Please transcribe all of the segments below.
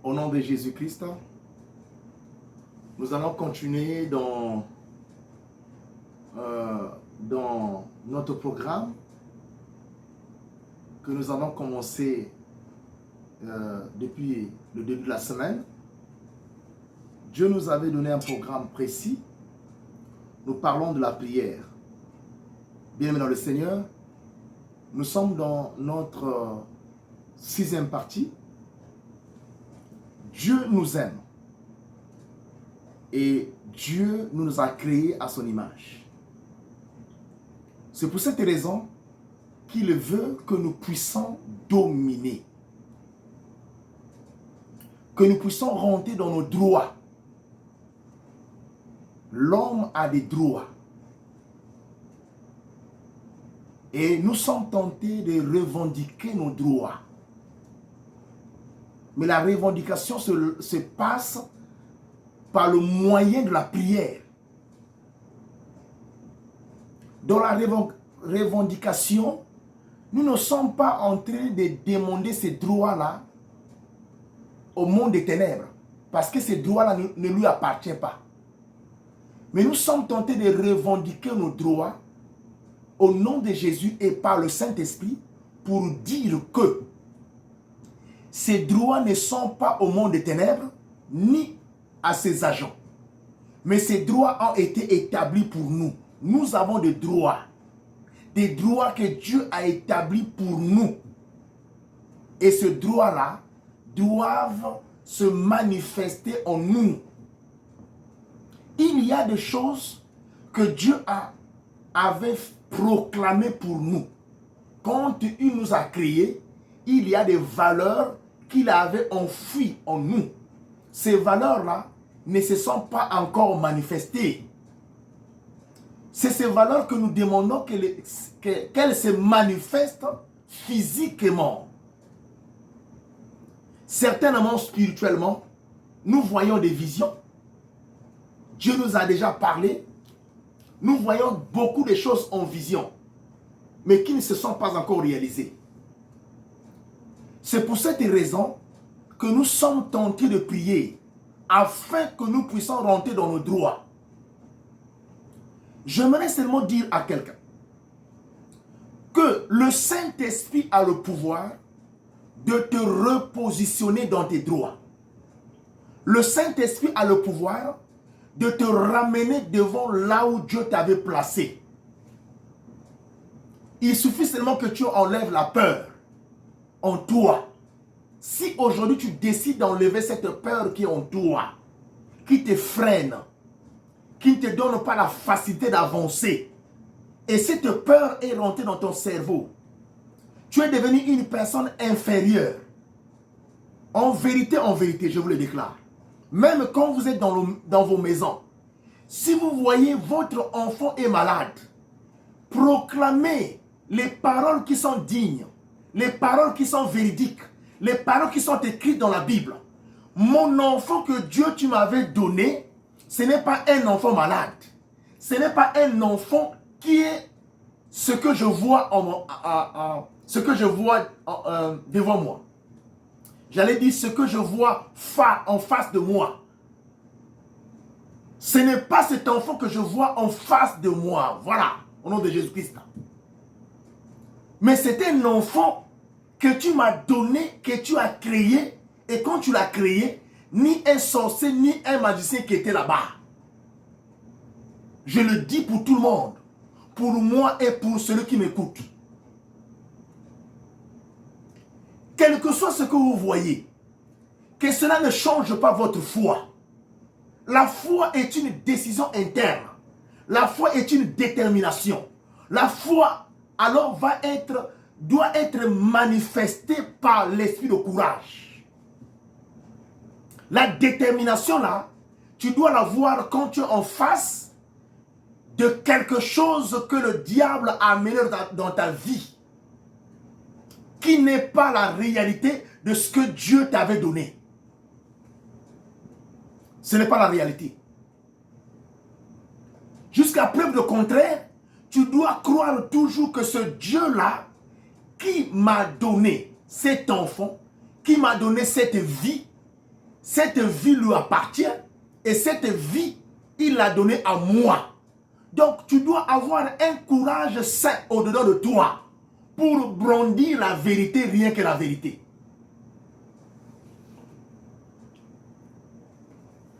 Au nom de Jésus-Christ, nous allons continuer dans notre programme que nous avons commencé depuis le début de la semaine. Dieu nous avait donné un programme précis. Nous parlons de la prière. Bien-aimés dans le Seigneur, nous sommes dans notre sixième partie. Dieu nous aime et Dieu nous a créés à son image. C'est pour cette raison qu'il veut que nous puissions dominer, que nous puissions rentrer dans nos droits. L'homme a des droits. Et nous sommes tentés de revendiquer nos droits. Mais la revendication se passe par le moyen de la prière. Dans la revendication, nous ne sommes pas en train de demander ces droits-là au monde des ténèbres. Parce que ces droits-là ne lui appartiennent pas. Mais nous sommes tentés de revendiquer nos droits au nom de Jésus et par le Saint-Esprit pour dire que ces droits ne sont pas au monde des ténèbres ni à ses agents. Mais ces droits ont été établis pour nous. Nous avons des droits que Dieu a établis pour nous. Et ces droits-là doivent se manifester en nous. Il y a des choses que Dieu avait proclamées pour nous. Quand il nous a créés, il y a des valeurs qu'il avait enfouies en nous. Ces valeurs-là ne se sont pas encore manifestées. C'est ces valeurs que nous demandons qu'elles se manifestent physiquement. Certainement spirituellement, nous voyons des visions. Dieu nous a déjà parlé. Nous voyons beaucoup de choses en vision, mais qui ne se sont pas encore réalisées. C'est pour cette raison que nous sommes tentés de prier afin que nous puissions rentrer dans nos droits. J'aimerais seulement dire à quelqu'un que le Saint-Esprit a le pouvoir de te repositionner dans tes droits. Le Saint-Esprit a le pouvoir de te ramener devant là où Dieu t'avait placé. Il suffit seulement que tu enlèves la peur en toi. Si aujourd'hui tu décides d'enlever cette peur qui est en toi, qui te freine, qui ne te donne pas la facilité d'avancer, et cette peur est rentrée dans ton cerveau, tu es devenu une personne inférieure. En vérité, je vous le déclare, même quand vous êtes dans vos maisons, si vous voyez votre enfant est malade, proclamez les paroles qui sont dignes, les paroles qui sont véridiques, les paroles qui sont écrites dans la Bible. Mon enfant que Dieu tu m'avais donné, ce n'est pas un enfant malade. Ce n'est pas un enfant qui est ce que je vois, devant moi. J'allais dire ce que je vois en face de moi. Ce n'est pas cet enfant que je vois en face de moi. Voilà, au nom de Jésus-Christ. Mais c'est un enfant que tu m'as donné, que tu as créé. Et quand tu l'as créé, ni un sorcier, ni un magicien qui était là-bas. Je le dis pour tout le monde. Pour moi et pour celui qui m'écoute. Quel que soit ce que vous voyez, que cela ne change pas votre foi. La foi est une décision interne. La foi est une détermination. La foi, alors, doit être manifestée par l'esprit de courage. La détermination, là, tu dois la voir quand tu es en face de quelque chose que le diable a amené dans ta vie, qui n'est pas la réalité de ce que Dieu t'avait donné. Ce n'est pas la réalité. Jusqu'à preuve du contraire, tu dois croire toujours que ce Dieu-là, qui m'a donné cet enfant, qui m'a donné cette vie, Cette vie lui appartient et cette vie, il l'a donnée à moi. Donc, tu dois avoir un courage sain au-dedans de toi pour brandir la vérité, rien que la vérité.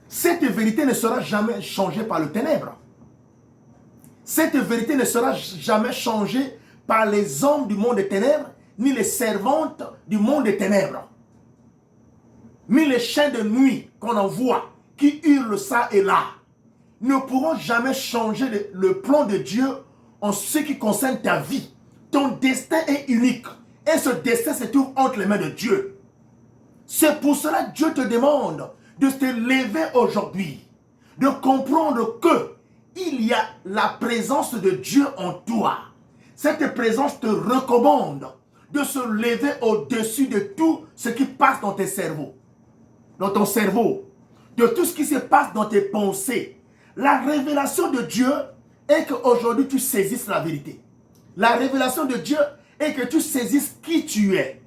Cette vérité ne sera jamais changée par le ténèbre. Cette vérité ne sera jamais changée par les hommes du monde des ténèbres, ni les servantes du monde des ténèbres, ni les chiens de nuit qu'on envoie, qui hurlent ça et là, ne pourront jamais changer le plan de Dieu en ce qui concerne ta vie. Ton destin est unique et ce destin se trouve entre les mains de Dieu. C'est pour cela que Dieu te demande de te lever aujourd'hui, de comprendre que il y a la présence de Dieu en toi. Cette présence te recommande de se lever au-dessus de tout ce qui passe dans tes cerveaux, dans ton cerveau, de tout ce qui se passe dans tes pensées. La révélation de Dieu est qu'aujourd'hui tu saisisses la vérité. La révélation de Dieu est que tu saisisses qui tu es.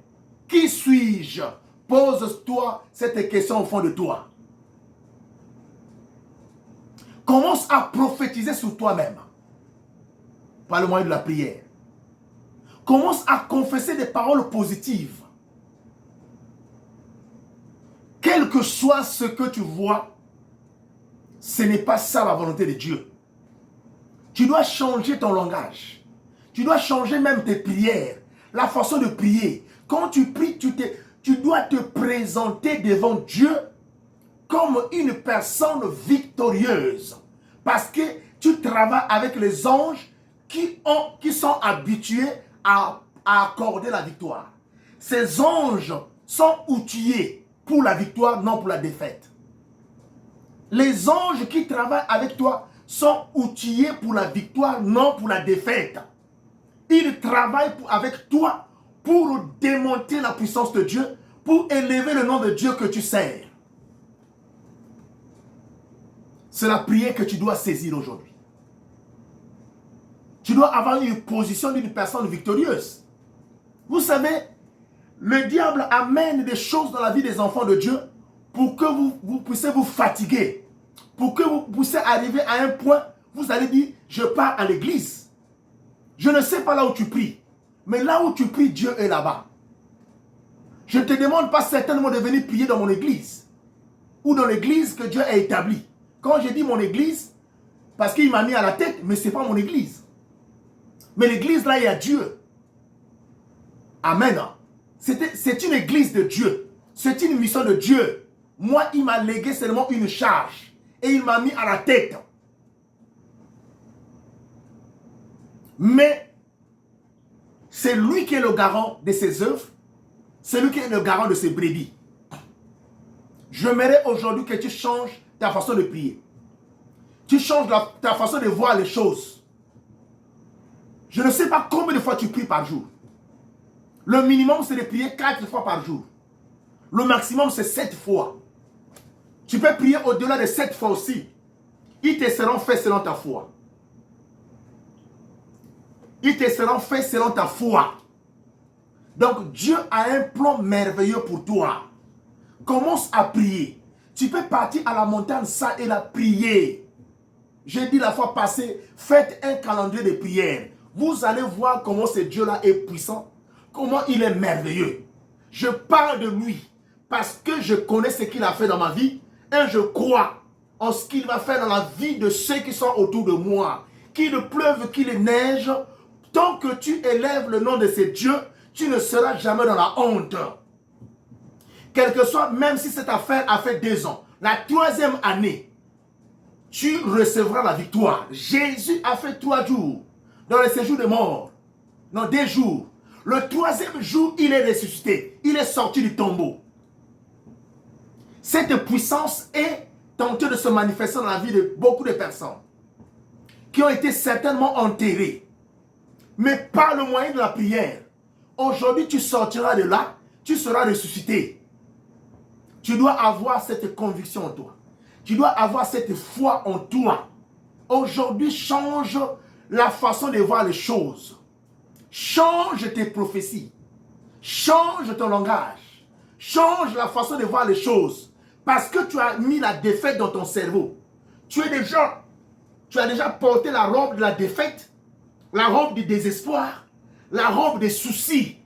Qui suis-je? Pose-toi cette question au fond de toi. Commence à prophétiser sur toi-même par le moyen de la prière. Commence à confesser des paroles positives. Quel que soit ce que tu vois, ce n'est pas ça la volonté de Dieu. Tu dois changer ton langage. Tu dois changer même tes prières, la façon de prier. Quand tu pries, tu dois te présenter devant Dieu comme une personne victorieuse. Parce que tu travailles avec les anges qui sont habitués à accorder la victoire. Ces anges sont outillés pour la victoire, non pour la défaite. Les anges qui travaillent avec toi sont outillés pour la victoire, non pour la défaite. Ils travaillent avec toi pour démonter la puissance de Dieu, pour élever le nom de Dieu que tu sers. C'est la prière que tu dois saisir aujourd'hui. Tu dois avoir une position d'une personne victorieuse. Vous savez, le diable amène des choses dans la vie des enfants de Dieu pour que vous puissiez vous fatiguer. Pour que vous puissiez arriver à un point, vous allez dire, je pars à l'église. Je ne sais pas là où tu pries, mais là où tu pries, Dieu est là-bas. Je ne te demande pas certainement de venir prier dans mon église ou dans l'église que Dieu a établie. Quand je dis mon église, parce qu'il m'a mis à la tête, mais ce n'est pas mon église. Mais l'église là, il y a Dieu. Amen. C'est une église de Dieu. C'est une mission de Dieu. Moi, il m'a légué seulement une charge. Et il m'a mis à la tête. Mais c'est lui qui est le garant de ses œuvres. C'est lui qui est le garant de ses brebis. J'aimerais aujourd'hui que tu changes ta façon de prier. Tu changes ta façon de voir les choses. Je ne sais pas combien de fois tu pries par jour. Le minimum, c'est de prier 4 fois par jour. Le maximum, c'est 7 fois. Tu peux prier au-delà de 7 fois aussi. Ils te seront faits selon ta foi. Ils te seront faits selon ta foi. Donc, Dieu a un plan merveilleux pour toi. Commence à prier. Tu peux partir à la montagne ça et la prier. J'ai dit la fois passée, faites un calendrier de prière. Vous allez voir comment ce Dieu-là est puissant. Comment il est merveilleux. Je parle de lui parce que je connais ce qu'il a fait dans ma vie et je crois en ce qu'il va faire dans la vie de ceux qui sont autour de moi. Qu'il pleuve, qu'il neige, tant que tu élèves le nom de ce Dieu, tu ne seras jamais dans la honte. Quel que soit, même si cette affaire a fait 2 ans, la 3e année, tu recevras la victoire. Jésus a fait 3 jours dans le séjour des morts. Non, 2 jours. Le 3e jour, il est ressuscité. Il est sorti du tombeau. Cette puissance est tentée de se manifester dans la vie de beaucoup de personnes qui ont été certainement enterrées. Mais par le moyen de la prière, aujourd'hui tu sortiras de là, tu seras ressuscité. Tu dois avoir cette conviction en toi. Tu dois avoir cette foi en toi. Aujourd'hui, change la façon de voir les choses. Change tes prophéties. Change ton langage. Change la façon de voir les choses. Parce que tu as mis la défaite dans ton cerveau. Tu as déjà porté la robe de la défaite, la robe du désespoir, la robe des soucis.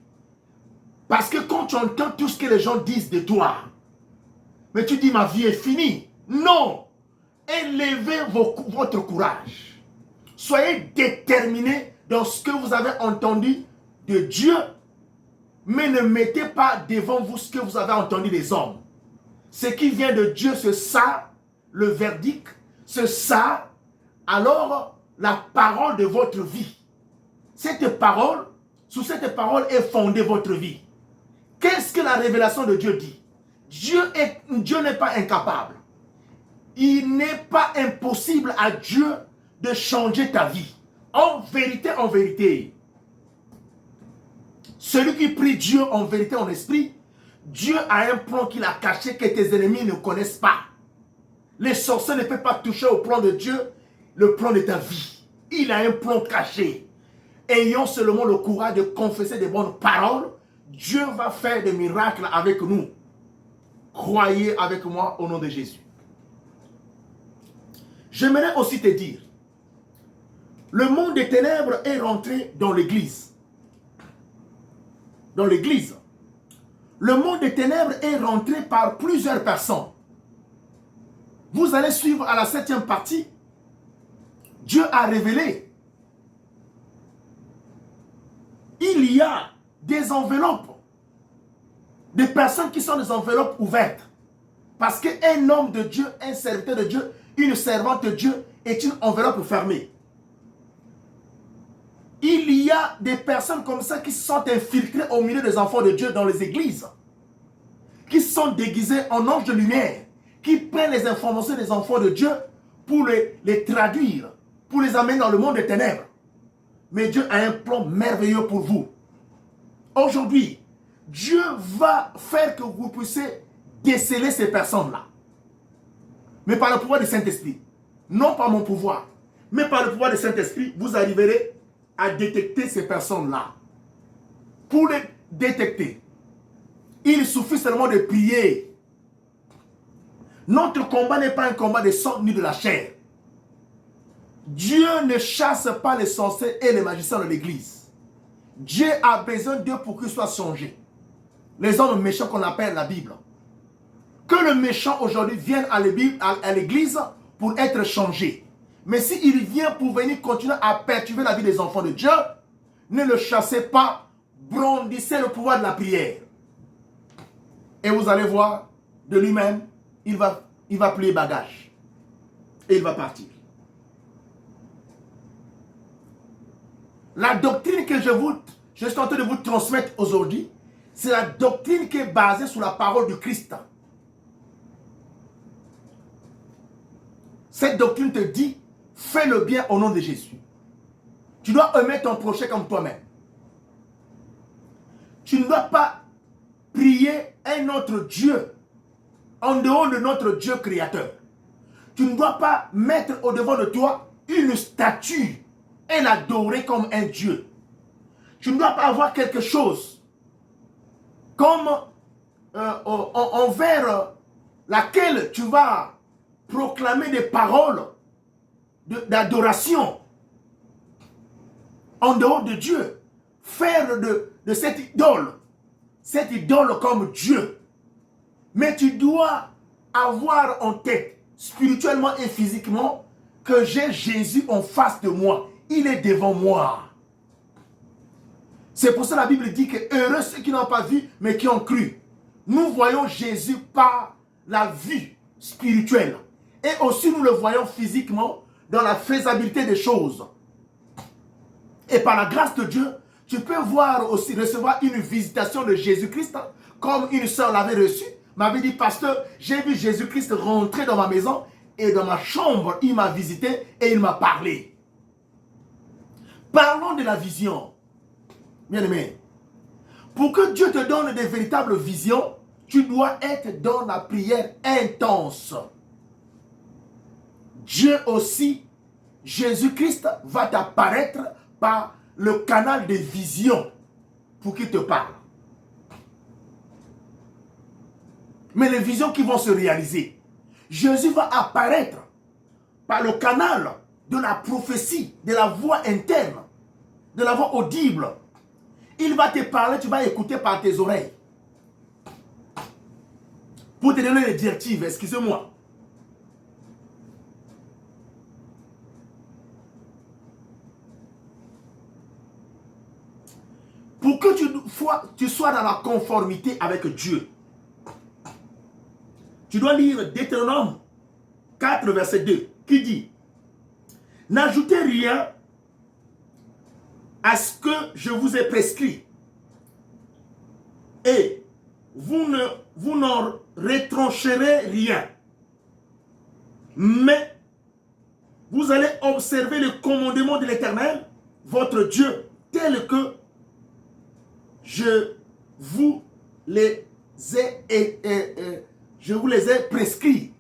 Parce que quand tu entends tout ce que les gens disent de toi, mais tu dis ma vie est finie. Non. Élevez votre courage. Soyez déterminés dans ce que vous avez entendu de Dieu, mais ne mettez pas devant vous ce que vous avez entendu des hommes. Ce qui vient de Dieu, c'est ça, le verdict, c'est ça, alors la parole de votre vie. Cette parole, sous cette parole est fondée votre vie. Qu'est-ce que la révélation de Dieu dit? Dieu n'est pas incapable. Il n'est pas impossible à Dieu de changer ta vie. En vérité, celui qui prie Dieu en vérité, en esprit, Dieu a un plan qu'il a caché que tes ennemis ne connaissent pas. Les sorciers ne peuvent pas toucher au plan de Dieu, le plan de ta vie. Il a un plan caché. Ayons seulement le courage de confesser des bonnes paroles, Dieu va faire des miracles avec nous. Croyez avec moi au nom de Jésus. J'aimerais aussi te dire, le monde des ténèbres est rentré dans l'église. Dans l'église. Le monde des ténèbres est rentré par plusieurs personnes. Vous allez suivre à la 7e partie. Dieu a révélé. Il y a des enveloppes. Des personnes qui sont des enveloppes ouvertes. Parce qu'un homme de Dieu, un serviteur de Dieu, une servante de Dieu est une enveloppe fermée. Il y a des personnes comme ça qui sont infiltrées au milieu des enfants de Dieu dans les églises. Qui sont déguisés en anges de lumière. Qui prennent les informations des enfants de Dieu pour les traduire. Pour les amener dans le monde des ténèbres. Mais Dieu a un plan merveilleux pour vous. Aujourd'hui, Dieu va faire que vous puissiez déceler ces personnes-là. Mais par le pouvoir du Saint-Esprit. Non par mon pouvoir. Mais par le pouvoir du Saint-Esprit, vous arriverez à détecter ces personnes-là. Pour les détecter, il suffit seulement de prier. Notre combat n'est pas un combat de sang ni de la chair. Dieu ne chasse pas les sorciers et les magiciens de l'église. Dieu a besoin d'eux pour qu'ils soient changés. Les hommes méchants qu'on appelle la Bible. Que le méchant aujourd'hui vienne à l'église pour être changé. Mais s'il vient pour venir continuer à perturber la vie des enfants de Dieu, ne le chassez pas, brandissez le pouvoir de la prière. Et vous allez voir, de lui-même, il va plier bagage. Et il va partir. La doctrine que je suis en train de vous transmettre aujourd'hui, c'est la doctrine qui est basée sur la parole du Christ. Cette doctrine te dit, fais le bien au nom de Jésus. Tu dois aimer ton prochain comme toi-même. Tu ne dois pas prier un autre Dieu en dehors de notre Dieu créateur. Tu ne dois pas mettre au-devant de toi une statue et l'adorer comme un Dieu. Tu ne dois pas avoir quelque chose comme envers laquelle tu vas proclamer des paroles d'adoration en dehors de Dieu. Faire de cette idole comme Dieu. Mais tu dois avoir en tête, spirituellement et physiquement, que j'ai Jésus en face de moi. Il est devant moi. C'est pour ça que la Bible dit que heureux ceux qui n'ont pas vu, mais qui ont cru. Nous voyons Jésus par la vue spirituelle. Et aussi nous le voyons physiquement dans la faisabilité des choses. Et par la grâce de Dieu, tu peux voir aussi, recevoir une visitation de Jésus-Christ, comme une soeur l'avait reçu. M'avait dit, pasteur, j'ai vu Jésus-Christ rentrer dans ma maison et dans ma chambre, il m'a visité et il m'a parlé. Parlons de la vision. Bien-aimé, pour que Dieu te donne des véritables visions, tu dois être dans la prière intense. Dieu aussi, Jésus-Christ va t'apparaître par le canal de vision pour qu'il te parle. mais les visions qui vont se réaliser. Jésus va apparaître par le canal de la prophétie, de la voix interne, de la voix audible. Il va te parler, tu vas écouter par tes oreilles. Pour te donner les directives, excusez-moi. Pour que tu sois dans la conformité avec Dieu, tu dois lire Deutéronome 4, verset 2, qui dit: n'ajoutez rien à ce que je vous ai prescrit, et vous n'en retrancherez rien, mais vous allez observer le commandement de l'Éternel, votre Dieu, tel que je vous les ai prescrits.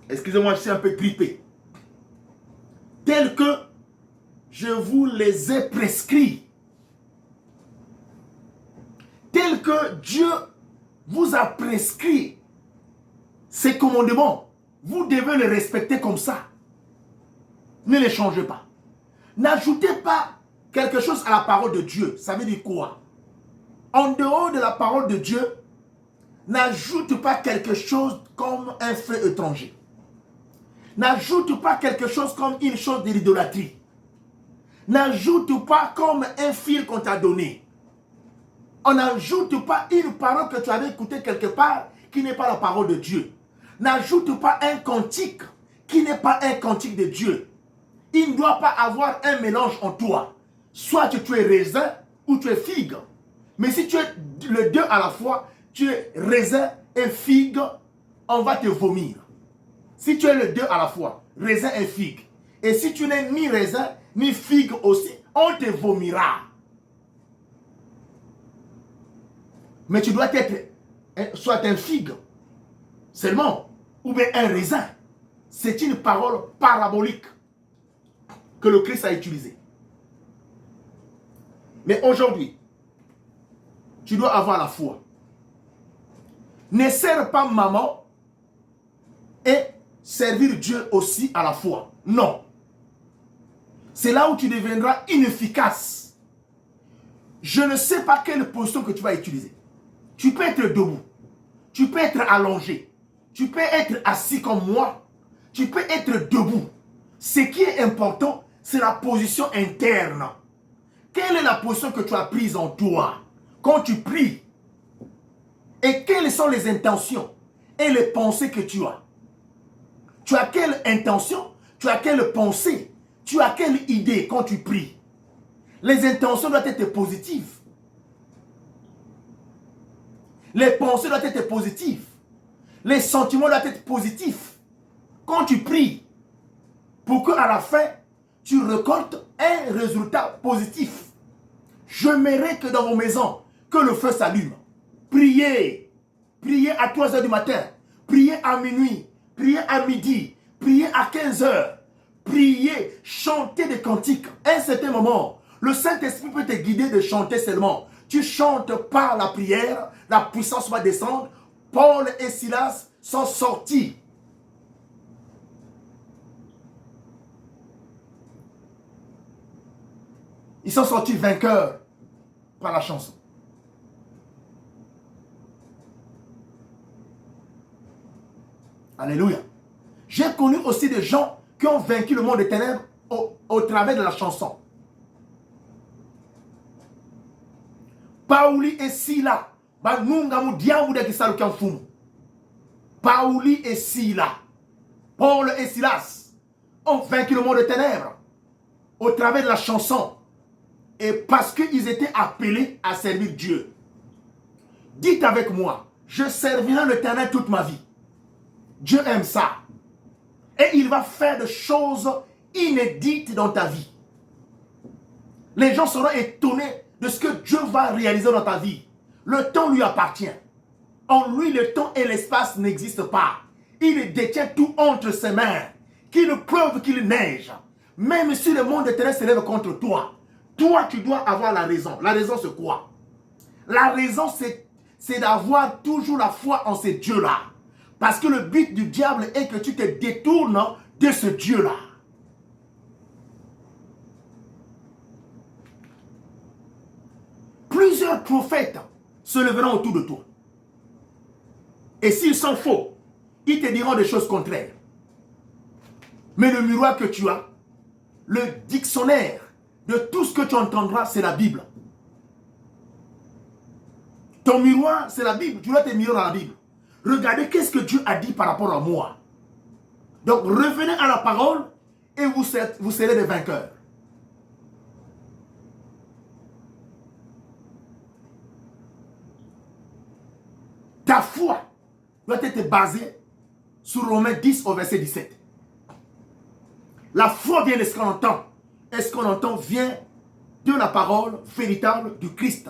Excusez-moi, je suis un peu grippé. Tel que je vous les ai prescrits. Tel que Dieu vous a prescrit ces commandements. Vous devez les respecter comme ça. Ne les changez pas. N'ajoutez pas quelque chose à la parole de Dieu. Ça veut dire quoi? En dehors de la parole de Dieu, n'ajoute pas quelque chose comme un fait étranger. N'ajoute pas quelque chose comme une chose de l'idolâtrie. N'ajoute pas comme un fil qu'on t'a donné. On n'ajoute pas une parole que tu avais écoutée quelque part qui n'est pas la parole de Dieu. N'ajoute pas un cantique qui n'est pas un cantique de Dieu. Il ne doit pas avoir un mélange en toi. Soit tu es raisin ou tu es figue. Mais si tu es les deux à la fois, tu es raisin et figue, on va te vomir. Si tu es les deux à la fois, raisin et figue. Et si tu n'es ni raisin ni figue aussi, on te vomira. Mais tu dois être soit un figue seulement, ou bien un raisin. C'est une parole parabolique que le Christ a utilisée. Mais aujourd'hui, tu dois avoir la foi. Ne sers pas maman et servir Dieu aussi à la fois. Non. C'est là où tu deviendras inefficace. Je ne sais pas quelle position que tu vas utiliser. Tu peux être debout. Tu peux être allongé. Tu peux être assis comme moi. Tu peux être debout. Ce qui est important, c'est la position interne. Quelle est la position que tu as prise en toi quand tu pries? Et quelles sont les intentions et les pensées que tu as? Tu as quelle intention? Tu as quelle pensée? Tu as quelle idée quand tu pries? Les intentions doivent être positives. Les pensées doivent être positives. Les sentiments doivent être positifs. Quand tu pries, pour qu'à la fin, tu récoltes un résultat positif. J'aimerais que dans vos maisons, que le feu s'allume. Priez. Priez à 3 heures du matin. Priez à minuit. Priez à midi. Priez à 15 heures. Priez. Chantez des cantiques. À un certain moment, le Saint-Esprit peut te guider de chanter seulement. Tu chantes par la prière. La puissance va descendre. Paul et Silas sont sortis. Ils sont sortis vainqueurs par la chanson. Alléluia. J'ai connu aussi des gens qui ont vaincu le monde des ténèbres au travers de la chanson. Pauli et Sila. Pauli et Sila. Paul et Silas ont vaincu le monde des ténèbres au travers de la chanson. Et parce qu'ils étaient appelés à servir Dieu. Dites avec moi, je servirai l'Éternel toute ma vie. Dieu aime ça. Et il va faire des choses inédites dans ta vie. Les gens seront étonnés de ce que Dieu va réaliser dans ta vie. Le temps lui appartient. En lui, le temps et l'espace n'existent pas. Il détient tout entre ses mains. Qu'il pleuve, qu'il neige. Même si le monde éternel se lève contre toi, toi, tu dois avoir la raison. La raison, c'est quoi? La raison, c'est d'avoir toujours la foi en ce Dieu-là. Parce que le but du diable est que tu te détournes de ce Dieu-là. Plusieurs prophètes se leveront autour de toi. Et s'ils sont faux, ils te diront des choses contraires. Mais le miroir que tu as, le dictionnaire de tout ce que tu entendras, c'est la Bible. Ton miroir, c'est la Bible. Tu dois te mirer dans la Bible. Regardez qu'est-ce que Dieu a dit par rapport à moi. Donc, revenez à la parole et vous serez des vainqueurs. Ta foi doit être basée sur Romains 10 au verset 17. La foi vient de ce qu'on entend. Et ce qu'on entend vient de la parole véritable du Christ.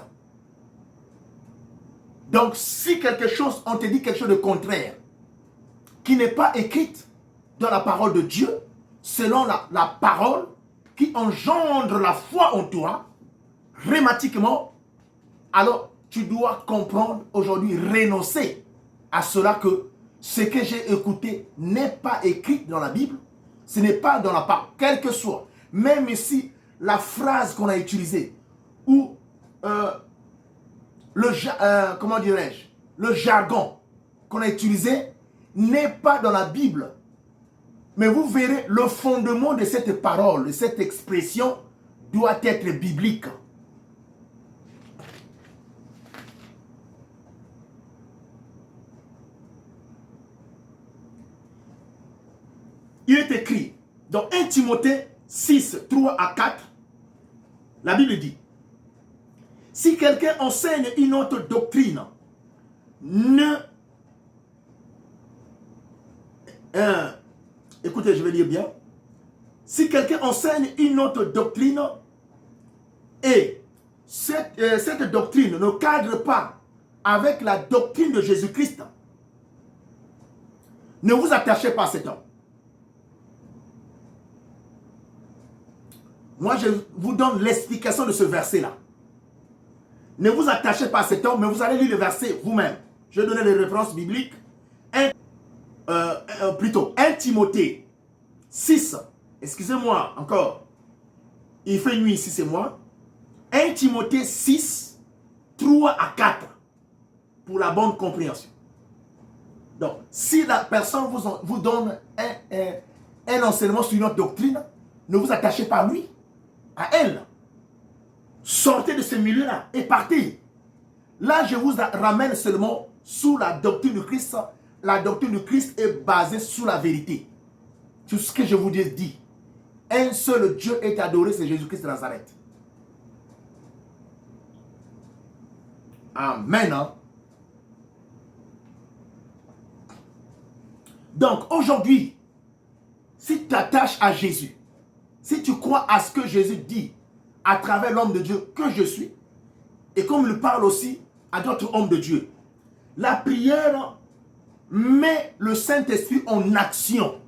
Donc, si quelque chose, on te dit quelque chose de contraire, qui n'est pas écrite dans la parole de Dieu, selon la parole qui engendre la foi en toi, rhématiquement, alors tu dois comprendre aujourd'hui, renoncer à cela que ce que j'ai écouté n'est pas écrit dans la Bible, ce n'est pas dans la parole, quel que soit, même si la phrase qu'on a utilisée, ou comment dirais-je, le jargon qu'on a utilisé n'est pas dans la Bible. Mais vous verrez, le fondement de cette parole, de cette expression, doit être biblique. Il est écrit dans 1 Timothée 6, 3 à 4, la Bible dit: si quelqu'un enseigne une autre doctrine, écoutez, je vais lire bien. Si quelqu'un enseigne une autre doctrine et cette doctrine ne cadre pas avec la doctrine de Jésus-Christ, ne vous attachez pas à cet homme. Moi, je vous donne l'explication de ce verset-là. Ne vous attachez pas à cet homme, mais vous allez lire le verset vous-même. Je vais donner les références bibliques. Plutôt 1 Timothée 6. Excusez-moi encore. Il fait nuit ici, c'est moi. 1 Timothée 6, 3 à 4. Pour la bonne compréhension. Donc, si la personne vous donne un enseignement sur une autre doctrine, ne vous attachez pas à lui, à elle. Sortez de ce milieu-là et partez. Là, je vous ramène seulement sous la doctrine du Christ. La doctrine du Christ est basée sur la vérité. Sur ce que je vous ai dit. Un seul Dieu est adoré, c'est Jésus-Christ de Nazareth. Amen. Hein? Donc, aujourd'hui, si tu t'attaches à Jésus, si tu crois à ce que Jésus dit à travers l'homme de Dieu que je suis, et comme il parle aussi à d'autres hommes de Dieu, la prière met le Saint-Esprit en action.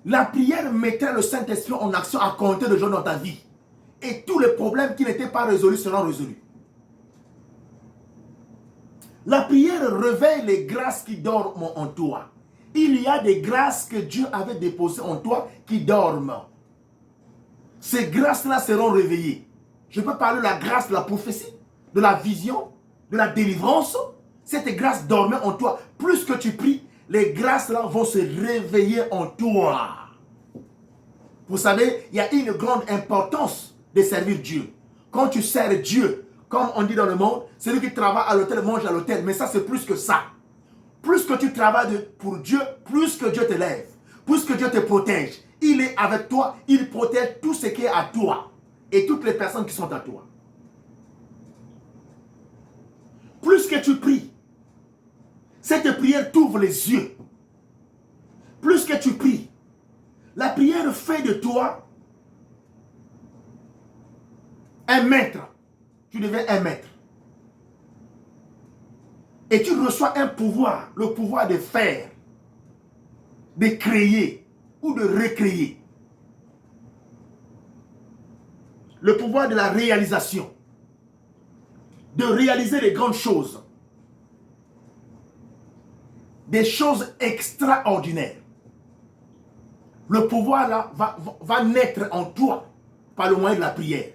La prière mettait le Saint-Esprit en action à compter de jours dans ta vie. Et tous les problèmes qui n'étaient pas résolus seront résolus. La prière réveille les grâces qui dorment en toi. Il y a des grâces que Dieu avait déposées en toi qui dorment. Ces grâces-là seront réveillées. Je peux parler de la grâce de la prophétie, de la vision, de la délivrance. Cette grâce dormait en toi. Plus que tu pries, les grâces-là vont se réveiller en toi. Vous savez, il y a une grande importance de servir Dieu. Quand tu sers Dieu, comme on dit dans le monde, celui qui travaille à l'hôtel mange à l'hôtel. Mais ça, c'est plus que ça. Plus que tu travailles pour Dieu, plus que Dieu te lève. Plus que Dieu te protège. Il est avec toi, il protège tout ce qui est à toi. Et toutes les personnes qui sont à toi. Plus que tu pries, cette prière t'ouvre les yeux. Plus que tu pries, la prière fait de toi un maître. Tu deviens un maître. Et tu reçois un pouvoir, le pouvoir de faire, de créer ou de recréer. Le pouvoir de la réalisation. De réaliser les grandes choses. des choses extraordinaires. Le pouvoir là va naître en toi par le moyen de la prière.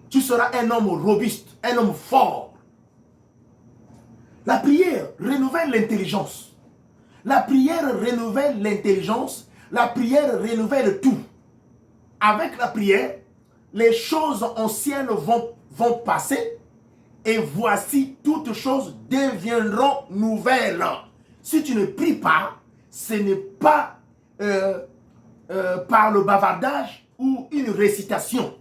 Tu seras un homme robuste, un homme fort. La prière renouvelle l'intelligence. La prière renouvelle l'intelligence. La prière renouvelle tout. Avec la prière, les choses anciennes vont passer et voici toutes choses deviendront nouvelles. Si tu ne pries pas, ce n'est pas par le bavardage ou une récitation,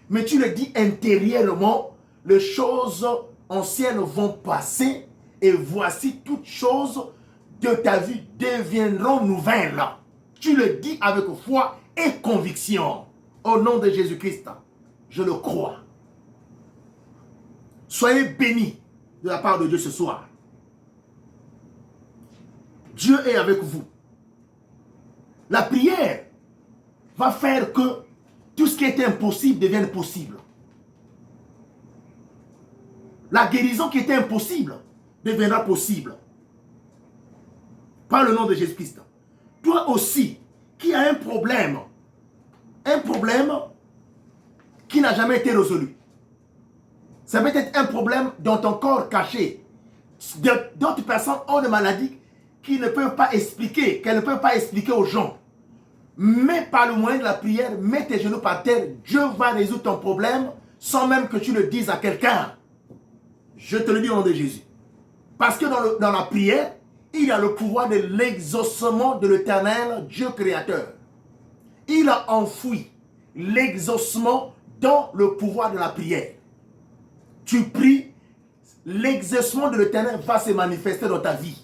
mais tu le dis intérieurement, les choses anciennes vont passer et voici toutes choses de ta vie deviendront nouvelles. Tu le dis avec foi et conviction. Au nom de Jésus-Christ, je le crois. Soyez bénis de la part de Dieu ce soir. Dieu est avec vous. La prière va faire que tout ce qui était impossible devienne possible. La guérison qui était impossible deviendra possible. Par le nom de Jésus-Christ. Toi aussi, qui as un problème qui n'a jamais été résolu. Ça peut être un problème dans ton corps caché. D'autres personnes ont des maladies qui ne peuvent pas expliquer, qu'elles ne peuvent pas expliquer aux gens. Mais par le moyen de la prière, mets tes genoux par terre, Dieu va résoudre ton problème sans même que tu le dises à quelqu'un. Je te le dis au nom de Jésus. Parce que dans la prière, il y a le pouvoir de l'exaucement de l'Éternel Dieu créateur. Il a enfoui l'exaucement dans le pouvoir de la prière. Tu pries, l'exaucement de l'Éternel va se manifester dans ta vie.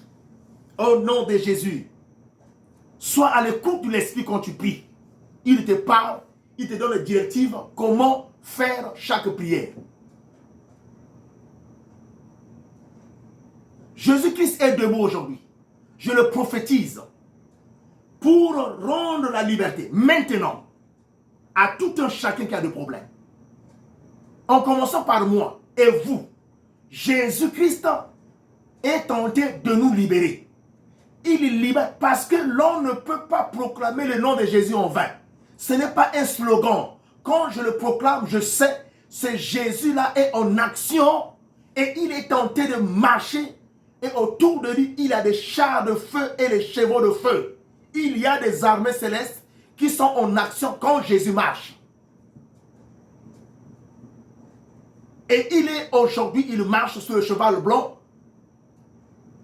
Au nom de Jésus. Sois à l'écoute de l'Esprit quand tu pries. Il te parle, il te donne les directives, comment faire chaque prière. Jésus-Christ est debout aujourd'hui. Je le prophétise pour rendre la liberté maintenant à tout un chacun qui a des problèmes. En commençant par moi et vous, Jésus-Christ est tenté de nous libérer. Il libère parce que l'on ne peut pas proclamer le nom de Jésus en vain. Ce n'est pas un slogan. Quand je le proclame, je sais, ce Jésus-là est en action et il est tenté de marcher. Et autour de lui, il y a des chars de feu et des chevaux de feu. Il y a des armées célestes qui sont en action quand Jésus marche. Et il est aujourd'hui, il marche sur le cheval blanc.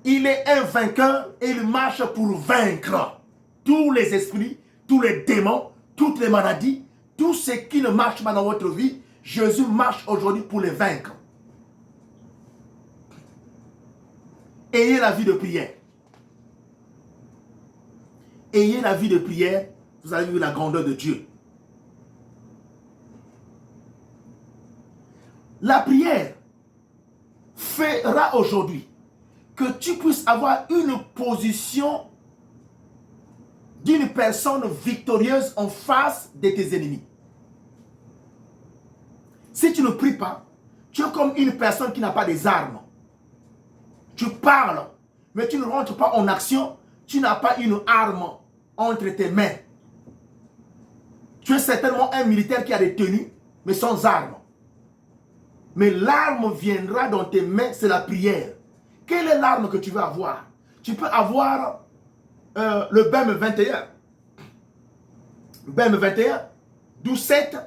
Il est un vainqueur et il marche pour vaincre tous les esprits, tous les démons, toutes les maladies, tout ce qui ne marche pas dans votre vie. Jésus marche aujourd'hui pour les vaincre. Ayez la vie de prière. Ayez la vie de prière, vous allez vivre la grandeur de Dieu. La prière fera aujourd'hui que tu puisses avoir une position d'une personne victorieuse en face de tes ennemis. Si tu ne pries pas, tu es comme une personne qui n'a pas des armes. Tu parles, mais tu ne rentres pas en action. Tu n'as pas une arme entre tes mains. Tu es certainement un militaire qui a des tenues, mais sans armes. Mais l'arme viendra dans tes mains, c'est la prière. Quelle est l'arme que tu veux avoir? Tu peux avoir le BEM 21. BEM 21, 12-7,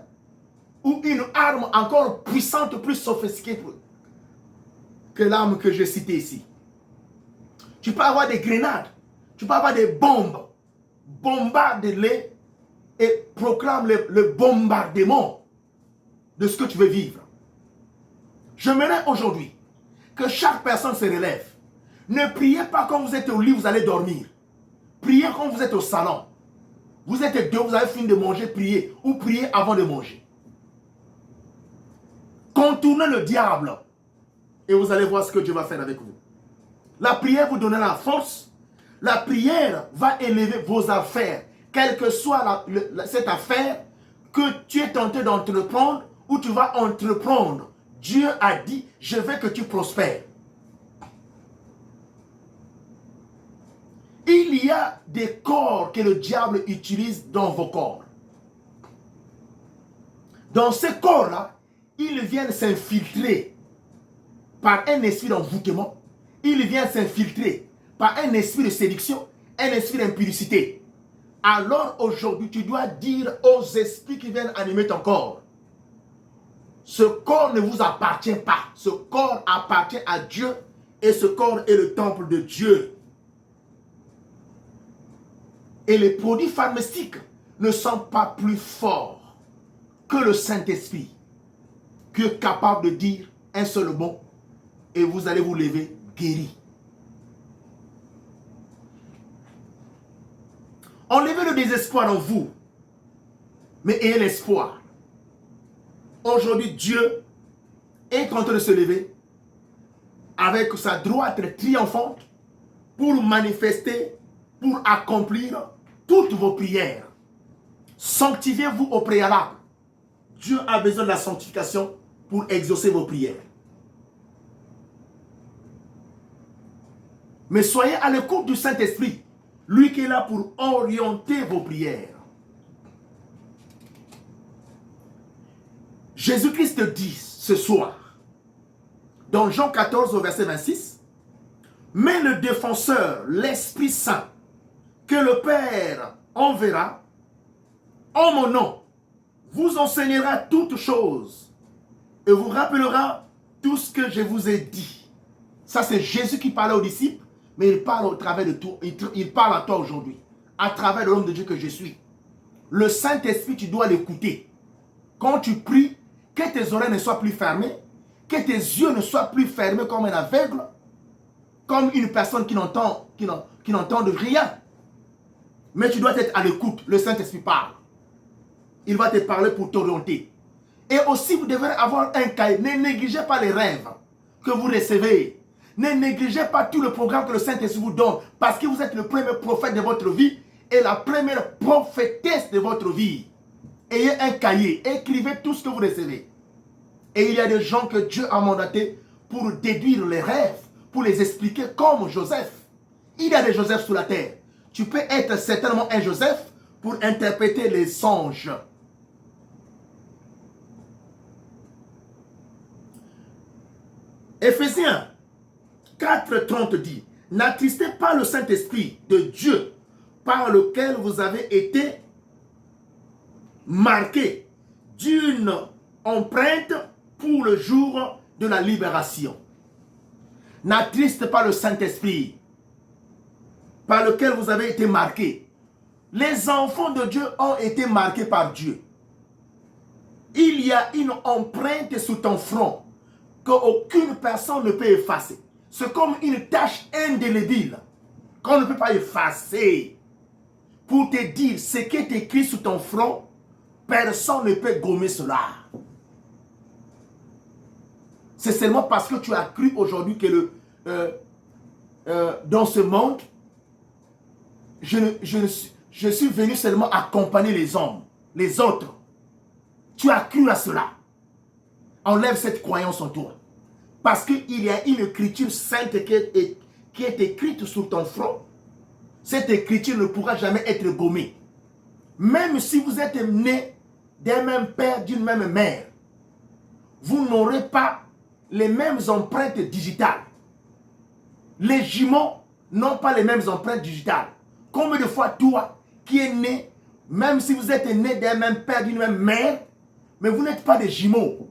ou une arme encore puissante, plus sophistiquée que l'arme que j'ai citée ici. Tu peux avoir des grenades, tu peux avoir des bombes. Bombarde-les et proclame le bombardement de ce que tu veux vivre. J'aimerais aujourd'hui que chaque personne se relève. Ne priez pas quand vous êtes au lit, vous allez dormir. Priez quand vous êtes au salon. Vous êtes deux, vous avez fini de manger, priez. Ou priez avant de manger. Contournez le diable. Et vous allez voir ce que Dieu va faire avec vous. La prière vous donnera la force. La prière va élever vos affaires. Quelle que soit cette affaire que tu es tenté d'entreprendre ou tu vas entreprendre. Dieu a dit, je veux que tu prospères. a des corps que le diable utilise dans vos corps. Dans ces corps-là, ils viennent s'infiltrer par un esprit d'envoûtement. Ils viennent s'infiltrer par un esprit de séduction, un esprit d'impudicité. Alors aujourd'hui, tu dois dire aux esprits qui viennent animer ton corps, ce corps ne vous appartient pas. Ce corps appartient à Dieu et ce corps est le temple de Dieu. Et les produits pharmaceutiques ne sont pas plus forts que le Saint-Esprit, qui est capable de dire un seul mot et vous allez vous lever guéri. Enlevez le désespoir en vous, mais ayez l'espoir. Aujourd'hui, Dieu est en train de se lever avec sa droite triomphante pour manifester, pour accomplir toutes vos prières. Sanctifiez-vous au préalable. Dieu a besoin de la sanctification pour exaucer vos prières. Mais soyez à l'écoute du Saint-Esprit, lui qui est là pour orienter vos prières. Jésus-Christ dit ce soir, dans Jean 14 au verset 26, « Mais le défenseur, l'Esprit Saint, que le Père enverra, en mon nom, vous enseignera toutes choses et vous rappellera tout ce que je vous ai dit. » Ça, c'est Jésus qui parlait aux disciples, mais il parle au travers de tout. Il parle à toi aujourd'hui, à travers l'homme de Dieu que je suis. Le Saint-Esprit, tu dois l'écouter. Quand tu pries, que tes oreilles ne soient plus fermées, que tes yeux ne soient plus fermés comme un aveugle, comme une personne qui n'entend de rien. Mais tu dois être à l'écoute. Le Saint-Esprit parle. Il va te parler pour t'orienter. Et aussi, vous devrez avoir un cahier. Ne négligez pas les rêves que vous recevez. Ne négligez pas tout le programme que le Saint-Esprit vous donne. Parce que vous êtes le premier prophète de votre vie et la première prophétesse de votre vie. Ayez un cahier. Écrivez tout ce que vous recevez. Et il y a des gens que Dieu a mandatés pour déduire les rêves, pour les expliquer comme Joseph. Il y a des Joseph sur la terre. Tu peux être certainement un Joseph pour interpréter les songes. Éphésiens 4:30 dit, « N'attristez pas le Saint-Esprit de Dieu par lequel vous avez été marqués d'une empreinte pour le jour de la libération. » N'attriste pas le Saint-Esprit par lequel vous avez été marqués. Les enfants de Dieu ont été marqués par Dieu. Il y a une empreinte sur ton front qu'aucune personne ne peut effacer. C'est comme une tache indélébile qu'on ne peut pas effacer. Pour te dire ce qui est écrit sur ton front, personne ne peut gommer cela. C'est seulement parce que tu as cru aujourd'hui que dans ce monde, je suis venu seulement accompagner les hommes, les autres. Tu as cru à cela. Enlève cette croyance en toi. Parce qu'il y a une écriture sainte qui est écrite sur ton front. Cette écriture ne pourra jamais être gommée. Même si vous êtes né d'un même père, d'une même mère, vous n'aurez pas les mêmes empreintes digitales. Les jumeaux n'ont pas les mêmes empreintes digitales. Combien de fois toi qui es né, même si vous êtes né d'un même père, d'une même mère, mais vous n'êtes pas des jumeaux.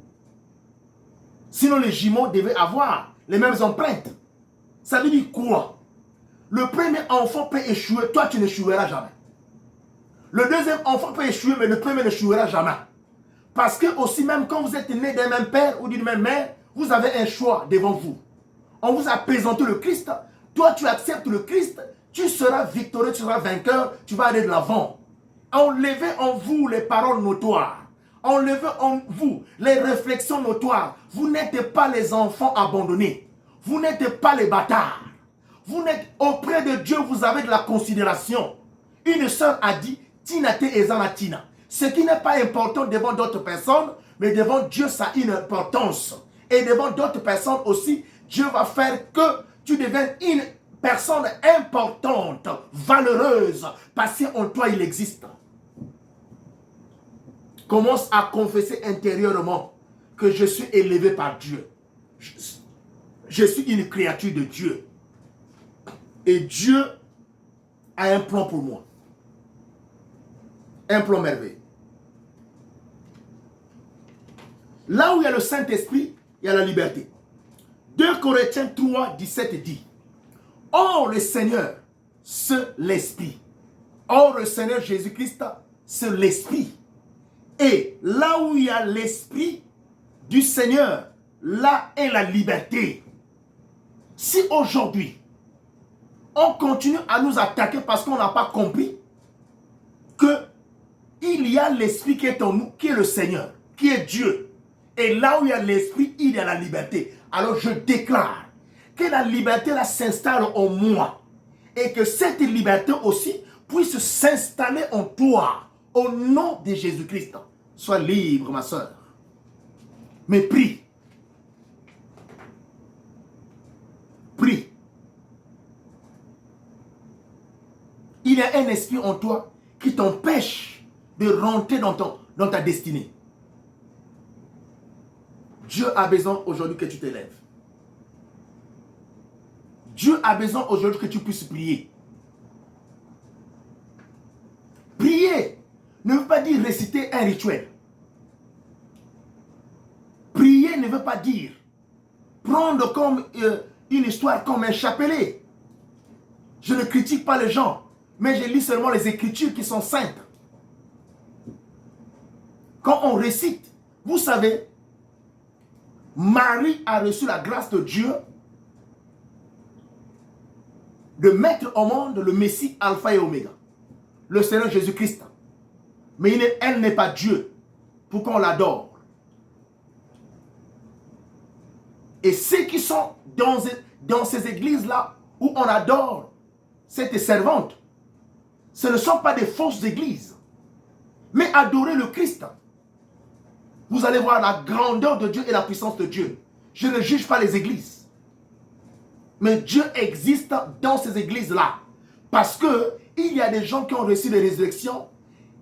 Sinon les jumeaux devaient avoir les mêmes empreintes. Ça veut dire quoi? Le premier enfant peut échouer, toi tu n'échoueras jamais. Le deuxième enfant peut échouer, mais le premier n'échouera jamais. Parce que aussi même quand vous êtes né d'un même père ou d'une même mère, vous avez un choix devant vous. On vous a présenté le Christ, toi tu acceptes le Christ, tu seras victorieux, tu seras vainqueur, tu vas aller de l'avant. Enlevez en vous les paroles notoires. Enlevez en vous les réflexions notoires. Vous n'êtes pas les enfants abandonnés. Vous n'êtes pas les bâtards. Vous n'êtes auprès de Dieu, vous avez de la considération. Une sœur a dit, Tina te ezana Tina. Ce qui n'est pas important devant d'autres personnes, mais devant Dieu, ça a une importance. Et devant d'autres personnes aussi, Dieu va faire que tu deviennes une personne importante, valeureuse, parce qu'en toi il existe. Commence à confesser intérieurement que je suis élevé par Dieu. Je suis une créature de Dieu. Et Dieu a un plan pour moi. Un plan merveilleux. Là où il y a le Saint-Esprit, il y a la liberté. 2 Corinthiens 3, 17 dit: Or le Seigneur, c'est l'Esprit. Or le Seigneur Jésus-Christ, c'est l'Esprit. Et là où il y a l'Esprit du Seigneur, là est la liberté. Si aujourd'hui, on continue à nous attaquer parce qu'on n'a pas compris qu'il y a l'Esprit qui est en nous, qui est le Seigneur, qui est Dieu. Et là où il y a l'Esprit, il y a la liberté. Alors je déclare que la liberté là s'installe en moi. Et que cette liberté aussi puisse s'installer en toi. Au nom de Jésus-Christ. Sois libre, ma soeur. Mais prie. Prie. Il y a un esprit en toi qui t'empêche de rentrer dans ta destinée. Dieu a besoin aujourd'hui que tu t'élèves. Dieu a besoin aujourd'hui que tu puisses prier. Prier ne veut pas dire réciter un rituel. Prier ne veut pas dire prendre comme une histoire comme un chapelet. Je ne critique pas les gens, mais je lis seulement les Écritures qui sont saintes. Quand on récite, vous savez, Marie a reçu la grâce de Dieu de mettre au monde le Messie Alpha et Oméga, le Seigneur Jésus-Christ. Mais elle n'est pas Dieu pour qu'on l'adore. Et ceux qui sont dans ces églises-là où on adore cette servante, ce ne sont pas des fausses églises, mais adorer le Christ. Vous allez voir la grandeur de Dieu et la puissance de Dieu. Je ne juge pas les églises. Mais Dieu existe dans ces églises-là. Parce qu'il y a des gens qui ont reçu les résurrections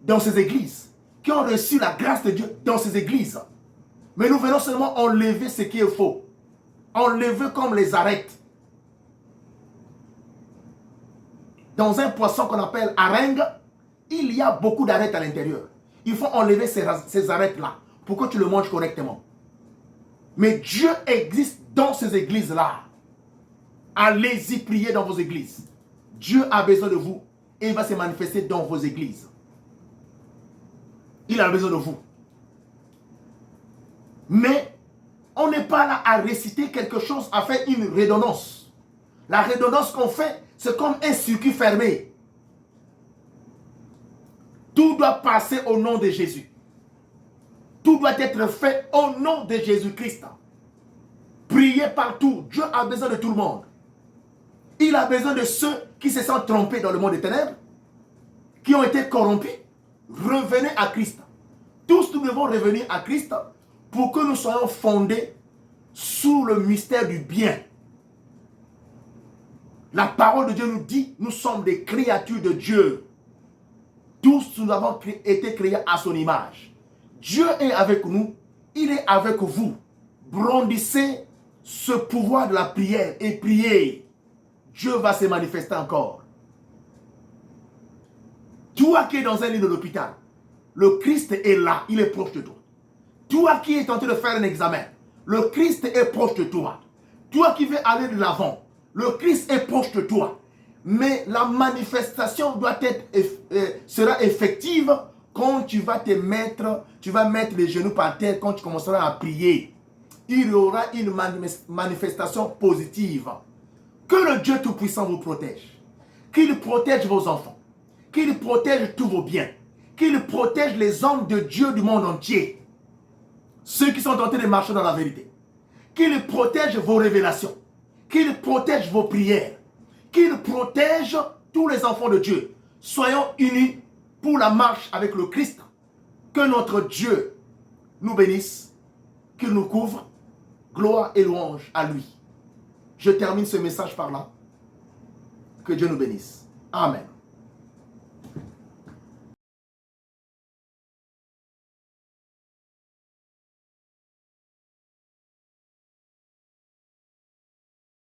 dans ces églises. Qui ont reçu la grâce de Dieu dans ces églises. Mais nous venons seulement enlever ce qui est faux. Enlever comme les arêtes. Dans un poisson qu'on appelle arengue, il y a beaucoup d'arêtes à l'intérieur. Il faut enlever ces arêtes-là pour que tu le manges correctement. Mais Dieu existe dans ces églises-là. Allez-y prier dans vos églises. Dieu a besoin de vous et il va se manifester dans vos églises. Il a besoin de vous. Mais on n'est pas là à réciter quelque chose, à faire une redondance. La redondance qu'on fait, c'est comme un circuit fermé. Tout doit passer au nom de Jésus. Tout doit être fait au nom de Jésus-Christ. Priez partout. Dieu a besoin de tout le monde. Il a besoin de ceux qui se sont trompés dans le monde des ténèbres, qui ont été corrompus. Revenez à Christ. Tous nous devons revenir à Christ pour que nous soyons fondés sous le mystère du bien. La parole de Dieu nous dit, nous sommes des créatures de Dieu. Tous nous avons été créés à son image. Dieu est avec nous, il est avec vous. Brandissez ce pouvoir de la prière et priez. Dieu va se manifester encore. Toi qui es dans un lit de l'hôpital, le Christ est là, il est proche de toi. Toi qui es tenté de faire un examen, le Christ est proche de toi. Toi qui veux aller de l'avant, le Christ est proche de toi. Mais la manifestation sera effective quand tu vas mettre les genoux par terre, quand tu commenceras à prier. Il y aura une manifestation positive. Que le Dieu Tout-Puissant vous protège. Qu'il protège vos enfants. Qu'il protège tous vos biens. Qu'il protège les hommes de Dieu du monde entier. Ceux qui sont tentés de marcher dans la vérité. Qu'il protège vos révélations. Qu'il protège vos prières. Qu'il protège tous les enfants de Dieu. Soyons unis pour la marche avec le Christ. Que notre Dieu nous bénisse. Qu'il nous couvre. Gloire et louange à lui. Je termine ce message par là. Que Dieu nous bénisse. Amen.